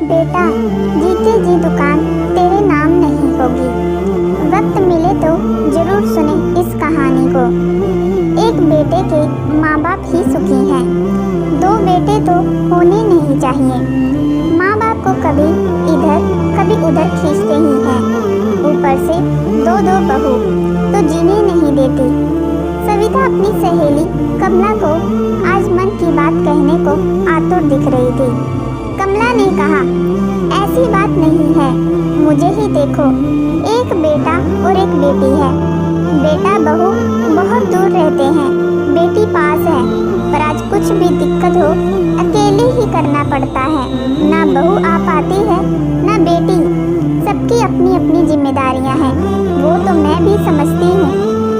बेटा, जीते जी दुकान तेरे नाम नहीं होगी। वक्त मिले तो जरूर सुने इस कहानी को। एक बेटे के माँ बाप ही सुखी हैं। दो बेटे तो होने नहीं चाहिए। माँ बाप को कभी इधर कभी उधर खींचते ही हैं। ऊपर से दो दो बहू तो जीने नहीं देती। सविता अपनी सहेली कमला को आज मन की बात कहने को आतुर दिख रही थी। कमला ने कहा, ऐसी बात नहीं है, मुझे ही देखो, एक बेटा और एक बेटी है। बेटा बहू बहुत दूर रहते हैं, बेटी पास है, पर आज कुछ भी दिक्कत हो अकेले ही करना पड़ता है। ना बहू आ पाती है ना बेटी। सबकी अपनी अपनी जिम्मेदारियां हैं, वो तो मैं भी समझती हूँ।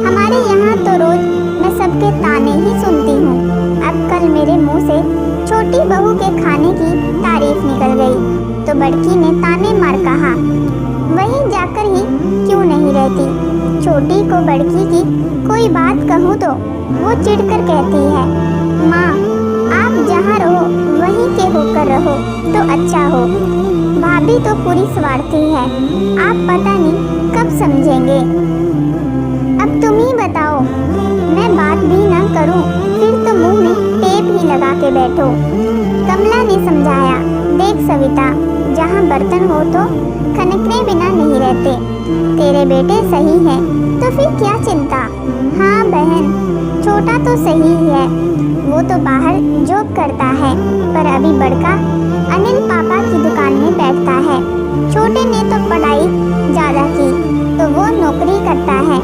हमारे यहाँ तो रोज मैं सबके ताने ही सुनती हूँ। अब कल मेरे मुँह से छोटी बहू के खाने की तारीफ निकल गई तो बड़की ने ताने मार कहा, वहीं जाकर ही क्यों नहीं रहती। छोटी को बड़की की कोई बात कहूँ तो वो चिढ़कर कहती है, माँ आप जहाँ रहो वहीं के होकर रहो तो अच्छा हो। भाभी तो पूरी स्वार्थी है, आप पता नहीं कब समझेंगे। अब तुम ही बताओ, मैं बात भी ना करूं फिर तो मुंह में टेप ही लगा के बैठो। कमला ने समझाया, देख सविता, जहां बर्तन हो तो खनकने बिना नहीं रहते। तेरे बेटे सही हैं तो फिर क्या चिंता। हाँ बहन, छोटा तो सही है, वो तो बाहर जॉब करता है, पर अभी बड़का अनिल पापा की दुकान में बैठता है। छोटे ने तो पढ़ाई ज़्यादा की तो वो नौकरी करता है,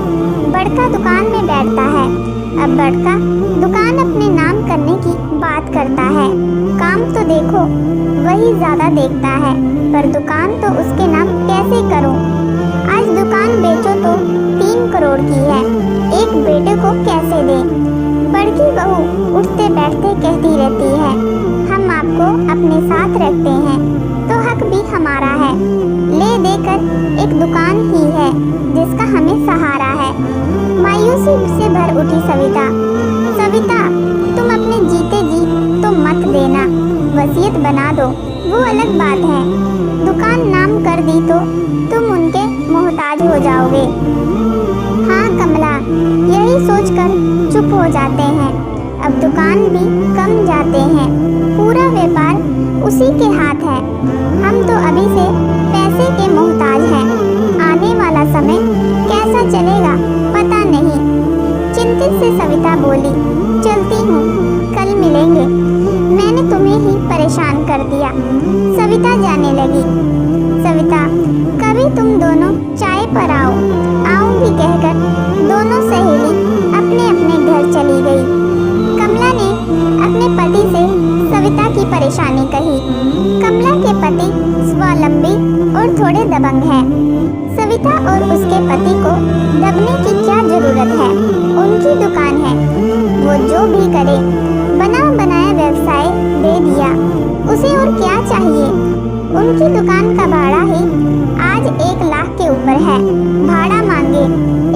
बड़का दुकान में बैठता है। अब बड़का दुकान अपने नाम करने की बात करता है। काम तो देखो वही ज़्यादा देखता है, पर दुकान तो उसके नाम कैसे करूं। आज दुकान बेचो तो 3 करोड़ की है, एक बेटे को कैसे दें। बड़की बहू उठते बैठते कहती रहती है, हम आपको अपने साथ रखते हैं तो हक भी हमारा है। ले देकर एक दुकान ही है जिसका हमें सहारा है। मायूसी से भर उठी सविता, सविता तुम अपने जीते जी तो मत देना, वसीयत बना दो वो अलग बात है। दुकान नाम कर दी तो तुम उनके मोहताज हो जाओगे। हाँ कमला, यही सोचकर चुप हो जाते हैं। अब दुकान भी कम जाते हैं, पूरा व्यापार उसी के हाथ है। हम तो अभी से पैसे के मोहताज हैं, आने वाला समय कैसा चलेगा पता नहीं। चिंतित से सविता बोली, चलती हूँ, कल मिलेंगे, मैंने तुम्हें ही परेशान कर दिया। सविता जाने लगी। सविता, कभी तुम दोनों चाय पर आओ, आऊँगी कहकर दोनों सहेली अपने अपने घर चली गई। कमला ने अपने पति से सविता की परेशानी कही। कमला के पति स्वावलंबी और थोड़े दबंग हैं। सविता और उसके पति को दबने की क्या जरूरत है, उनकी दुकान है, वो जो भी करे। बना बनाया व्यवसाय दे दिया, उसे और क्या चाहिए। उनकी दुकान का भाड़ा ही आज 1 लाख के ऊपर है। भाड़ा मांगे,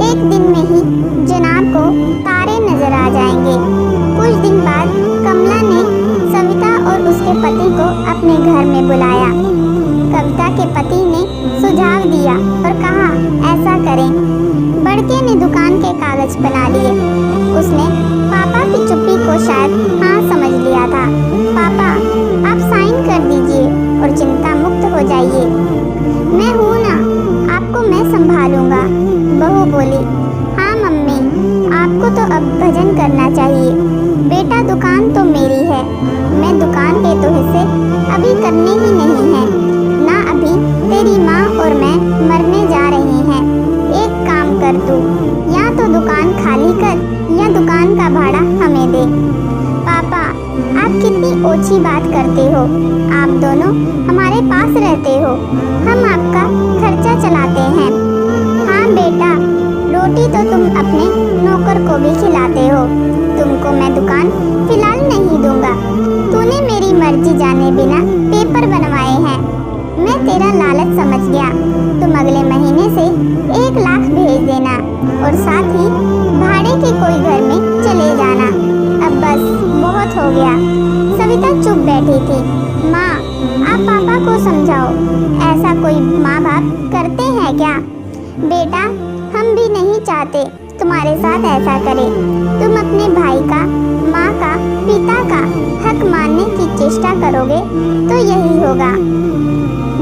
एक दिन में ही जनाब को तारे नजर आ जाएंगे। कुछ दिन बाद कमला ने सविता और उसके पति को अपने घर में बुलाया। कविता के पति ने सुझाव दिया और कहा, ऐसा करें। बड़के ने दुकान के कागज बना लिए। उसने पापा की चुप्पी को शायद हाँ समझ लिया था। पापा आप साइन कर दीजिए और चिंता मुक्त हो जाइए। मैं हूँ ना, आपको मैं संभालूंगा। बहू बोली, हाँ मम्मी, आपको तो अब भजन करना चाहिए। बेटा दुकान तो मेरी है, मैं दुकान के तो हिस्से अभी करने ही नहीं है ना। अभी तेरी माँ और मैं मरने जा रही हैं। एक काम कर तू, या तो दुकान खाली कर या दुकान का भाड़ा हमें दे। पापा आप कितनी ओछी बात करते हो, आप दोनों हमारे पास रहते हो, हम आपका खर्चा चलाते हैं। हाँ बेटा, रोटी तो तुम अपने नौकर को भी खिलाते हो, तुमको मैं दुकान फिलहाल नहीं दूंगा। तूने मेरी मर्जी जाने बिना पेपर बनवाए हैं, मैं तेरा लालच समझ गया। तुम अगले महीने से 1 लाख भेज देना और साथ ही भाड़े के कोई घर में चले जाना। अब बस बहुत हो गया। सविता चुप बैठी थी। माँ, आप पापा को को समझाओ, ऐसा कोई माँ बाप करते हैं क्या? बेटा, हम भी नहीं चाहते तुम्हारे साथ ऐसा करे। तुम अपने भाई का, माँ का, पिता का हक मानने की चेष्टा करोगे तो यही होगा।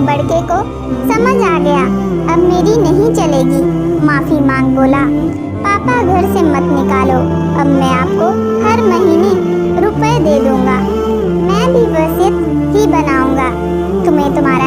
बड़के को समझ आ गया, अब मेरी नहीं चलेगी, माफ़ी मांग बोला। पापा घर से मत निकालो, अब मैं आपको हर महीने रुपए दे दूंगा। मैं भी वसीयत ही बनाऊंगा, तुम्हें तुम्हारा